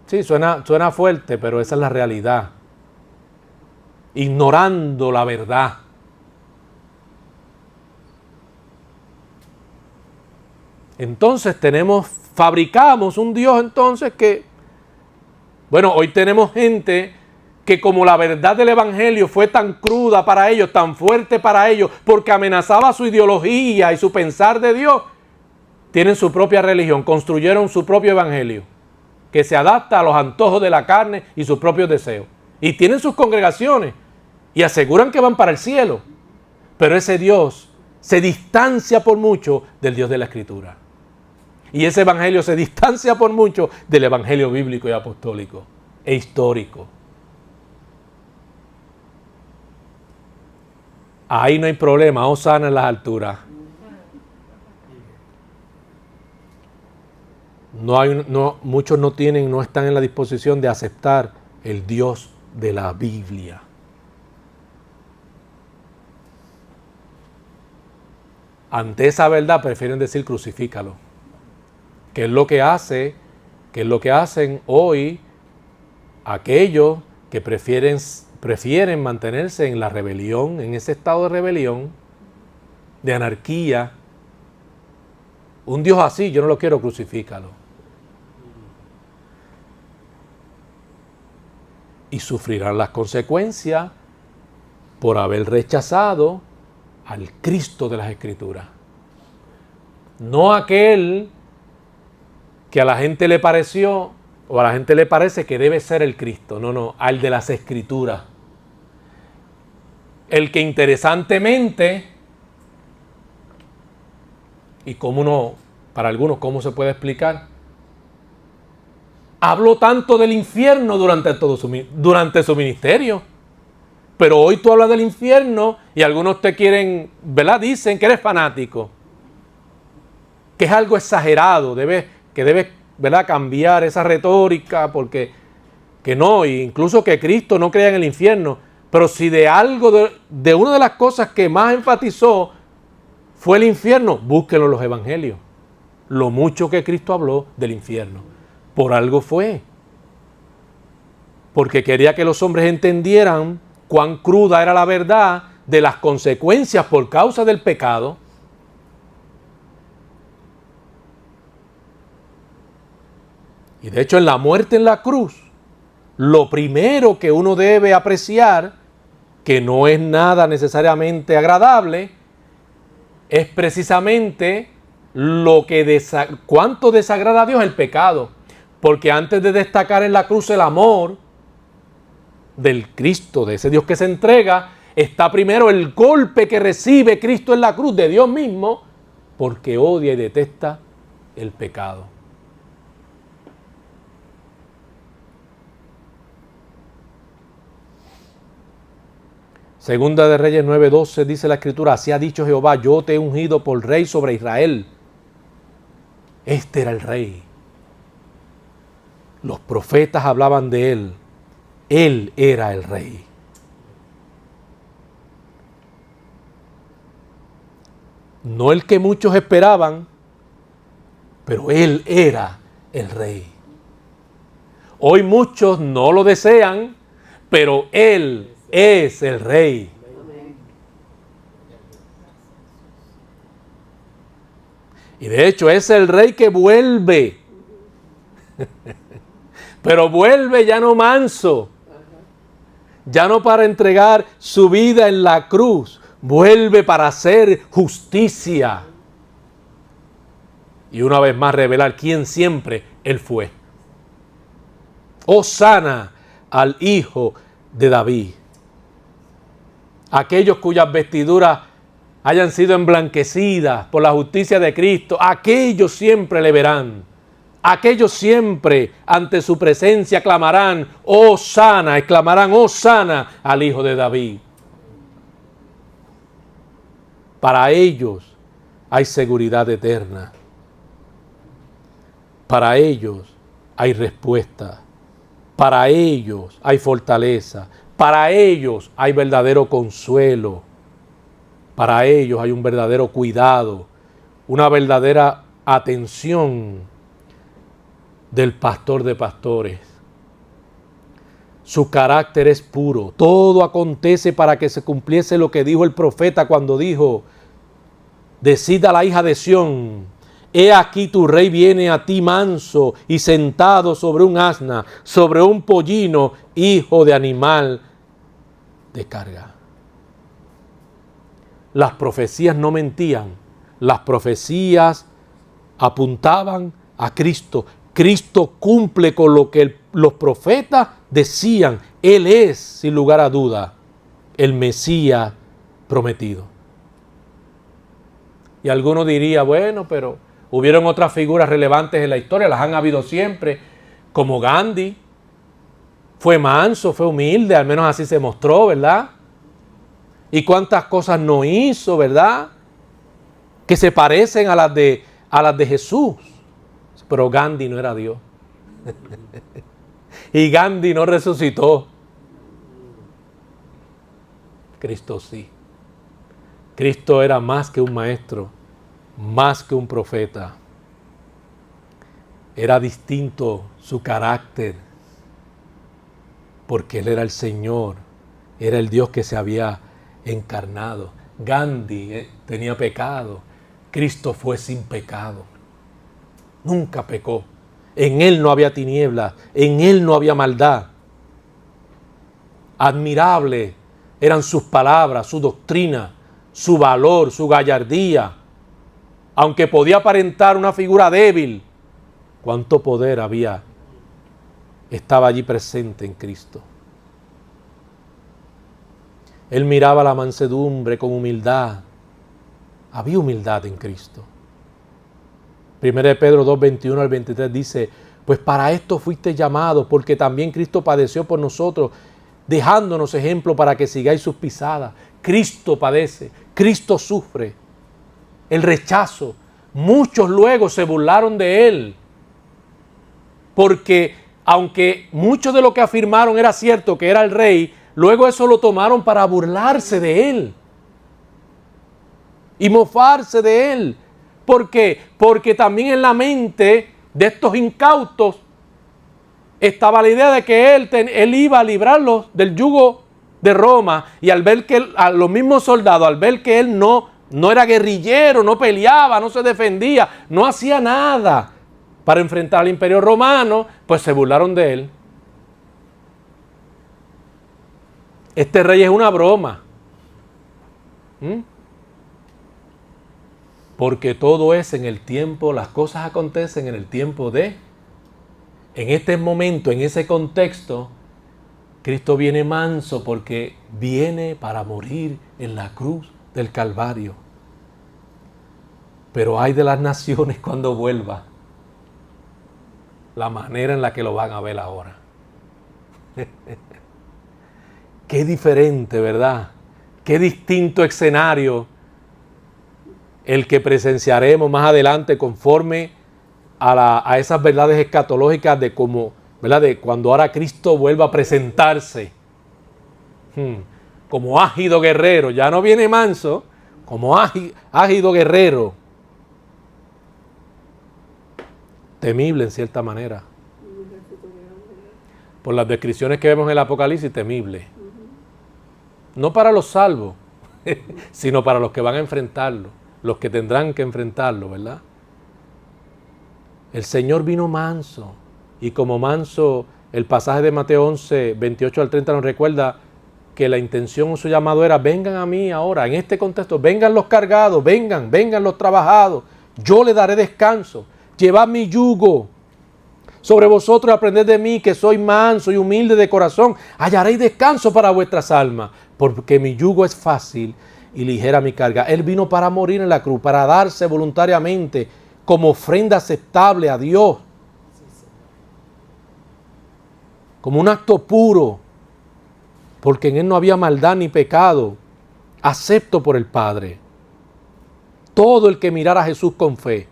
Sí, suena fuerte, pero esa es la realidad. Ignorando la verdad. Entonces fabricamos un Dios entonces que, bueno, hoy tenemos gente que como la verdad del Evangelio fue tan cruda para ellos, tan fuerte para ellos, porque amenazaba su ideología y su pensar de Dios, tienen su propia religión, construyeron su propio Evangelio, que se adapta a los antojos de la carne y sus propios deseos. Y tienen sus congregaciones y aseguran que van para el cielo, pero ese Dios se distancia por mucho del Dios de la Escritura. Y ese evangelio se distancia por mucho del evangelio bíblico y apostólico e histórico. Ahí no hay problema, hosana en las alturas. Muchos no están en la disposición de aceptar el Dios de la Biblia. Ante esa verdad prefieren decir crucifícalo. Que es lo que hacen hoy aquellos que prefieren prefieren mantenerse en la rebelión, en ese estado de rebelión, de anarquía. Un Dios así, yo no lo quiero, crucifícalo. Y sufrirán las consecuencias por haber rechazado al Cristo de las Escrituras. No aquel que a la gente le pareció o a la gente le parece que debe ser el Cristo. No, al de las Escrituras. El que interesantemente, y cómo no, para algunos, ¿cómo se puede explicar? Habló tanto del infierno durante su ministerio. Pero hoy tú hablas del infierno y algunos te quieren, ¿verdad? Dicen que eres fanático. Que es algo exagerado, que debes, ¿verdad?, cambiar esa retórica, porque que no, incluso que Cristo no crea en el infierno. Pero si de algo, de una de las cosas que más enfatizó fue el infierno, búsquenlo en los evangelios. Lo mucho que Cristo habló del infierno. Por algo fue. Porque quería que los hombres entendieran cuán cruda era la verdad de las consecuencias por causa del pecado. Y de hecho en la muerte en la cruz, lo primero que uno debe apreciar, que no es nada necesariamente agradable, es precisamente cuánto desagrada a Dios el pecado. Porque antes de destacar en la cruz el amor del Cristo, de ese Dios que se entrega, está primero el golpe que recibe Cristo en la cruz de Dios mismo, porque odia y detesta el pecado. Segunda de Reyes 9:12 dice la Escritura: así ha dicho Jehová, yo te he ungido por rey sobre Israel. Este era el rey. Los profetas hablaban de él. Él era el rey. No el que muchos esperaban, pero él era el rey. Hoy muchos no lo desean, pero él es el rey. Y de hecho es el rey que vuelve. Pero vuelve ya no manso. Ya no para entregar su vida en la cruz. Vuelve para hacer justicia. Y una vez más revelar quién siempre él fue. Hosana al Hijo de David. Aquellos cuyas vestiduras hayan sido emblanquecidas por la justicia de Cristo, aquellos siempre le verán. Aquellos siempre ante su presencia clamarán, Hosana, exclamarán, Hosana al Hijo de David. Para ellos hay seguridad eterna. Para ellos hay respuesta. Para ellos hay fortaleza. Para ellos hay verdadero consuelo. Para ellos hay un verdadero cuidado, una verdadera atención del pastor de pastores. Su carácter es puro. Todo acontece para que se cumpliese lo que dijo el profeta cuando dijo: decid a la hija de Sión, he aquí tu rey viene a ti manso y sentado sobre un asna, sobre un pollino, hijo de animal de carga. Las profecías no mentían. Las profecías apuntaban a Cristo. Cristo cumple con lo que los profetas decían. Él es, sin lugar a duda, el Mesías prometido. Y alguno diría, bueno, pero hubieron otras figuras relevantes en la historia, las han habido siempre, como Gandhi. Fue manso, fue humilde, al menos así se mostró, ¿verdad? Y cuántas cosas no hizo, ¿verdad? Que se parecen a las de Jesús. Pero Gandhi no era Dios. Y Gandhi no resucitó. Cristo sí. Cristo era más que un maestro, más que un profeta. Era distinto su carácter, porque Él era el Señor Era el Dios que se había encarnado. Gandhi tenía pecado. Cristo fue sin pecado. Nunca pecó. En Él no había tinieblas. En Él no había maldad. Admirable eran sus palabras, su doctrina, su valor, su gallardía. Aunque podía aparentar una figura débil, cuánto poder estaba allí presente en Cristo. Él miraba la mansedumbre con humildad. Había humildad en Cristo. 1 Pedro 2, 21 al 23 dice, pues para esto fuiste llamados, porque también Cristo padeció por nosotros, dejándonos ejemplo para que sigáis sus pisadas. Cristo padece, Cristo sufre. El rechazo. Muchos luego se burlaron de Él. Porque aunque mucho de lo que afirmaron era cierto, que era el rey, luego eso lo tomaron para burlarse de Él. Y mofarse de Él. ¿Por qué? Porque también en la mente de estos incautos estaba la idea de que él iba a librarlos del yugo de Roma, y al ver que a los mismos soldados, al ver que él no era guerrillero, no peleaba, no se defendía, no hacía nada para enfrentar al imperio romano, pues se burlaron de él. Este rey es una broma. Porque todo es en el tiempo, las cosas acontecen en el tiempo de... En este momento, en ese contexto, Cristo viene manso porque viene para morir en la cruz del Calvario. Pero ay de las naciones cuando vuelva, la manera en la que lo van a ver ahora. Qué diferente, ¿verdad? Qué distinto escenario el que presenciaremos más adelante conforme a esas verdades escatológicas de cómo, ¿verdad? De cuando ahora Cristo vuelva a presentarse como ágido guerrero. Ya no viene manso, como ágido guerrero. Temible en cierta manera. Por las descripciones que vemos en el Apocalipsis, temible. No para los salvos, sino para los que van a enfrentarlo, los que tendrán que enfrentarlo, ¿verdad? El Señor vino manso, y como manso, el pasaje de Mateo 11, 28 al 30 nos recuerda que la intención o su llamado era, vengan a mí ahora, en este contexto, vengan los cargados, vengan los trabajados, yo les daré descanso, llevad mi yugo sobre vosotros y aprended de mí, que soy manso y humilde de corazón, hallaréis descanso para vuestras almas, porque mi yugo es fácil y ligera mi carga. Él vino para morir en la cruz, para darse voluntariamente como ofrenda aceptable a Dios, como un acto puro, porque en Él no había maldad ni pecado, acepto por el Padre. Todo el que mirara a Jesús con fe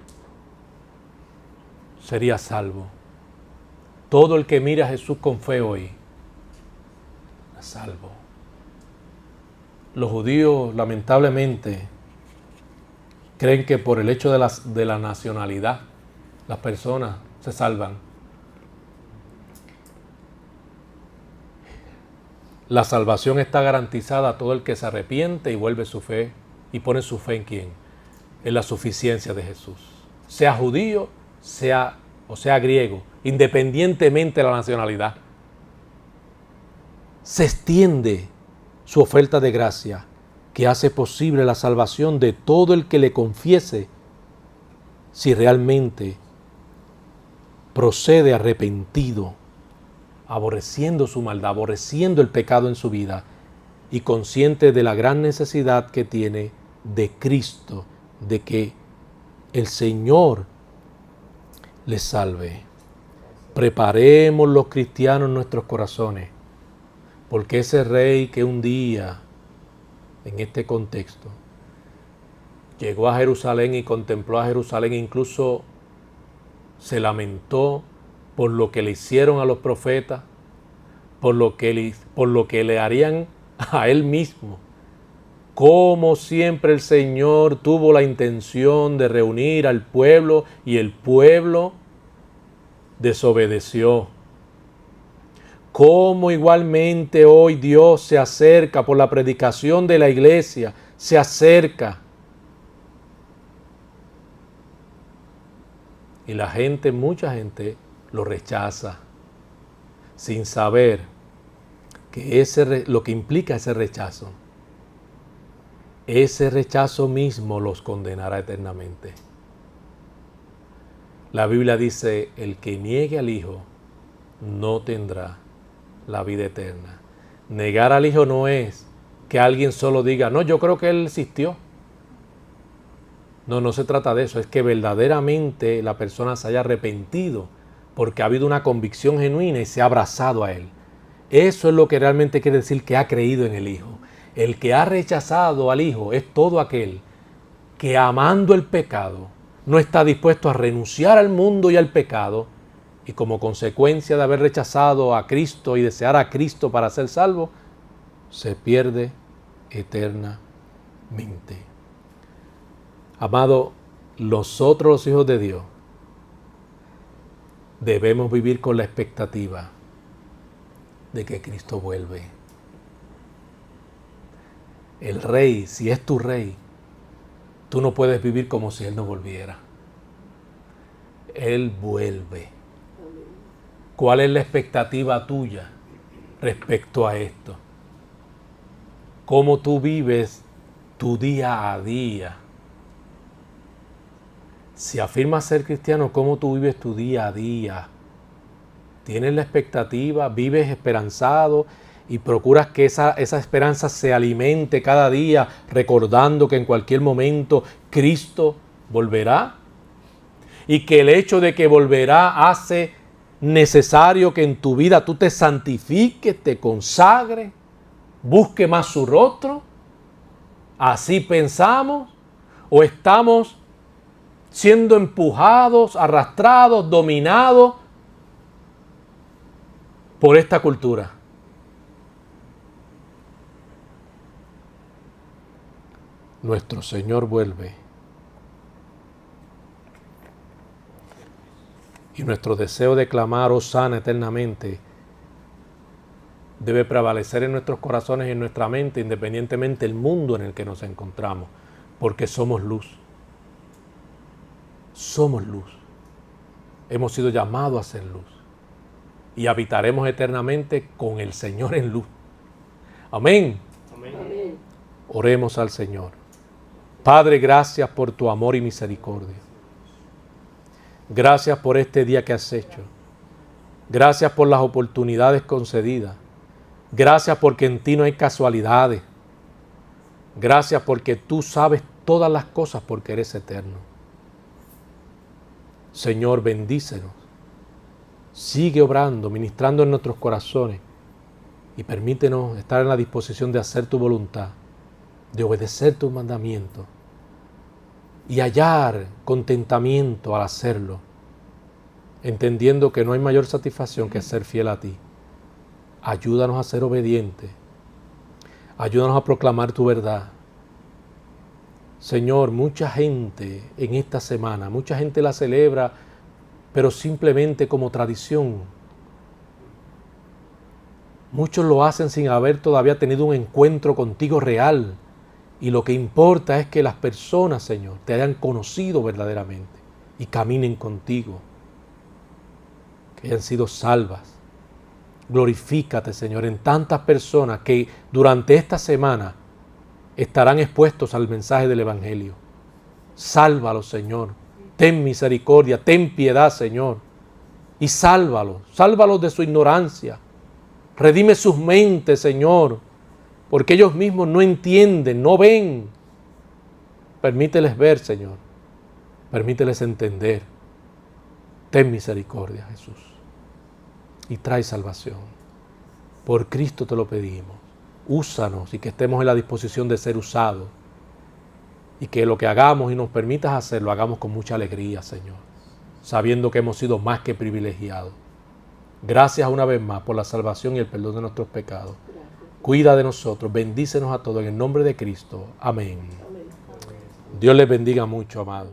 sería salvo. Todo el que mira a Jesús con fe hoy es salvo. Los judíos, lamentablemente, creen que por el hecho de la nacionalidad, las personas se salvan. La salvación está garantizada a todo el que se arrepiente y vuelve su fe y pone su fe en ¿quién? En la suficiencia de Jesús. Sea judío, sea griego, independientemente de la nacionalidad. Se extiende su oferta de gracia que hace posible la salvación de todo el que le confiese si realmente procede arrepentido, aborreciendo su maldad, aborreciendo el pecado en su vida y consciente de la gran necesidad que tiene de Cristo, de que el Señor les salve. Preparemos los cristianos nuestros corazones, porque ese rey que un día, en este contexto, llegó a Jerusalén y contempló a Jerusalén, incluso se lamentó por lo que le hicieron a los profetas, por lo que le harían a él mismo. Como siempre el Señor tuvo la intención de reunir al pueblo y el pueblo desobedeció. Cómo igualmente hoy Dios se acerca por la predicación de la iglesia, se acerca. Y la gente, mucha gente, lo rechaza, sin saber que lo que implica ese rechazo mismo los condenará eternamente. La Biblia dice, el que niegue al Hijo no tendrá la vida eterna. Negar al Hijo no es que alguien solo diga, no, yo creo que Él existió. No, no se trata de eso, es que verdaderamente la persona se haya arrepentido porque ha habido una convicción genuina y se ha abrazado a Él. Eso es lo que realmente quiere decir que ha creído en el Hijo. El que ha rechazado al Hijo es todo aquel que amando el pecado no está dispuesto a renunciar al mundo y al pecado, y como consecuencia de haber rechazado a Cristo y desear a Cristo para ser salvo, se pierde eternamente. Amado, nosotros los hijos de Dios debemos vivir con la expectativa de que Cristo vuelve. El Rey, si es tu Rey, tú no puedes vivir como si Él no volviera. Él vuelve. ¿Cuál es la expectativa tuya respecto a esto? ¿Cómo tú vives tu día a día? Si afirmas ser cristiano, ¿cómo tú vives tu día a día? ¿Tienes la expectativa? ¿Vives esperanzado? Y procuras que esa esperanza se alimente cada día, recordando que en cualquier momento Cristo volverá. Y que el hecho de que volverá hace necesario que en tu vida tú te santifiques, te consagres, busque más su rostro. ¿Así pensamos? ¿O estamos siendo empujados, arrastrados, dominados por esta cultura? Nuestro Señor vuelve. Y nuestro deseo de clamar Hosana eternamente debe prevalecer en nuestros corazones y en nuestra mente, independientemente del mundo en el que nos encontramos, porque somos luz. Somos luz. Hemos sido llamados a ser luz. Y habitaremos eternamente con el Señor en luz. Amén. Amén. Oremos al Señor. Padre, gracias por tu amor y misericordia. Gracias por este día que has hecho. Gracias por las oportunidades concedidas. Gracias porque en ti no hay casualidades. Gracias porque tú sabes todas las cosas porque eres eterno. Señor, bendícenos. Sigue obrando, ministrando en nuestros corazones y permítenos estar en la disposición de hacer tu voluntad, de obedecer tus mandamientos y hallar contentamiento al hacerlo, entendiendo que no hay mayor satisfacción que ser fiel a ti. Ayúdanos a ser obedientes. Ayúdanos a proclamar tu verdad. Señor, mucha gente en esta semana, mucha gente la celebra, pero simplemente como tradición. Muchos lo hacen sin haber todavía tenido un encuentro contigo real. Y lo que importa es que las personas, Señor, te hayan conocido verdaderamente y caminen contigo. Que hayan sido salvas. Glorifícate, Señor, en tantas personas que durante esta semana estarán expuestos al mensaje del Evangelio. Sálvalos, Señor. Ten misericordia, ten piedad, Señor. Y sálvalos. Sálvalos de su ignorancia. Redime sus mentes, Señor. Porque ellos mismos no entienden, no ven. Permíteles ver, Señor. Permíteles entender. Ten misericordia, Jesús. Y trae salvación. Por Cristo te lo pedimos. Úsanos y que estemos en la disposición de ser usados. Y que lo que hagamos y nos permitas hacer, lo hagamos con mucha alegría, Señor. Sabiendo que hemos sido más que privilegiados. Gracias una vez más por la salvación y el perdón de nuestros pecados. Cuida de nosotros, bendícenos a todos en el nombre de Cristo. Amén. Dios les bendiga mucho, amado.